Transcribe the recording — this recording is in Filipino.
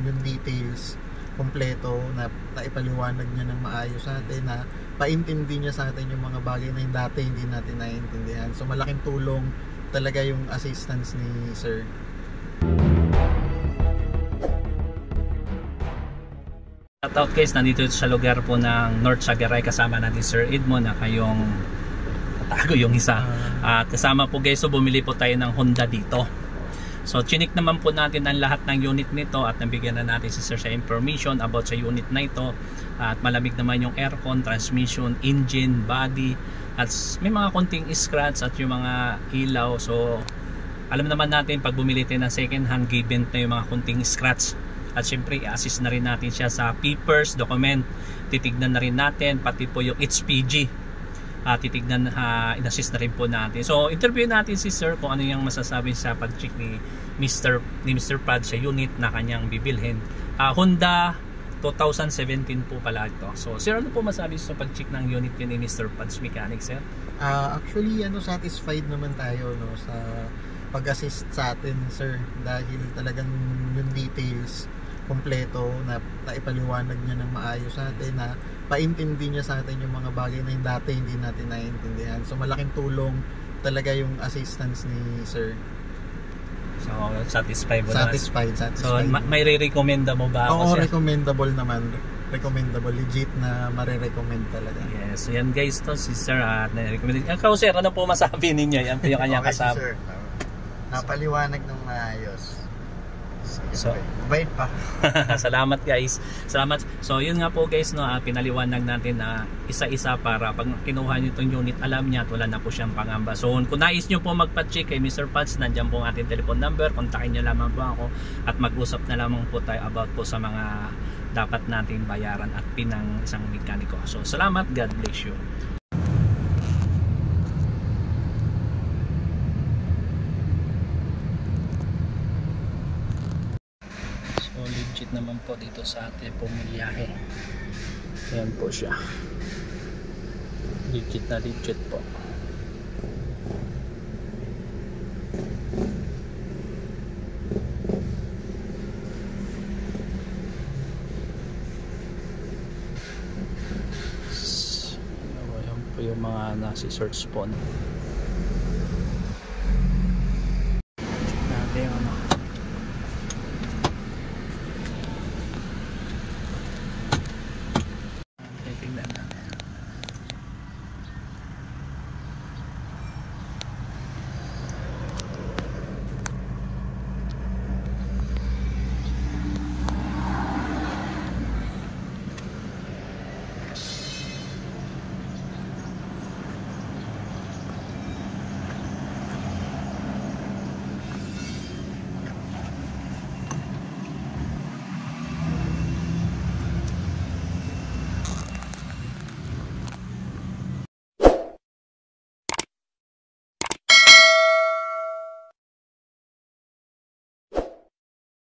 yung details kompleto, na ipaliwanag niya ng maayos sa atin, na paintindi niya sa atin yung mga bagay na yung dati hindi natin naiintindihan. So malaking tulong talaga yung assistance ni Sir. Shoutout guys, nandito sa lugar po ng North Sagaray, kasama natin Sir Edmond na kayong tago yung isa. At kasama po guys, so bumili po tayo ng Honda dito. So chinik naman po natin ang lahat ng unit nito at nabigyan na natin si Sir sa information about sa unit na ito. At malamig naman yung aircon, transmission, engine, body, at may mga konting scratch at yung mga ilaw. So alam naman natin pag bumili tayo ng second hand, given na yung mga konting scratch. At syempre i-assist na rin natin siya sa papers, document. Titignan na rin natin pati po yung HPG. Titignan, in-assist na rin po natin. So interview natin si Sir kung ano yung masasabi sa pag-check ni Mr. Pad sa unit na kanyang bibilhin. Honda 2017 po pala ito. So Sir, ano po masabi sa pag-check ng unit yun ni Mr. Pad's Mechanics, Sir? Actually satisfied naman tayo sa pag-assist sa atin, Sir, dahil talagang yung details kompleto, na ipaliwanag niya ng maayos sa atin, na paintindi niya sa atin yung mga bagay na yung dati hindi natin naiintindihan. So malaking tulong talaga yung assistance ni Sir. So satisfied. So may re-recommenda mo ba? Oo, recommendable naman. Recommendable, legit na mare-recommend talaga. Yes, so yan guys, to si Sir at na-recommend. Ikaw Sir, ano po masabi ninyo? Yan po yung kanyang kasama. Sir, napaliwanag ng maayos. So, bait pa. Salamat guys. Salamat. So, yun nga po guys, no, pinaliwanag natin na isa-isa para pag kinuha niyo itong unit, alam niya at wala na po siyang pangamba. So, kung nais niyo po magpa-check kay Mr. Pads, nandiyan po ang ating telephone number. Kontakin niyo lamang po ako at mag-usap na lamang po tayo about po sa mga dapat natin bayaran at pinang isang mekaniko. So, salamat. God bless you. Legit naman po dito sa ating pumiyahe. Ayan po siya. Legit na legit po. Ayan po yung mga nasi search po.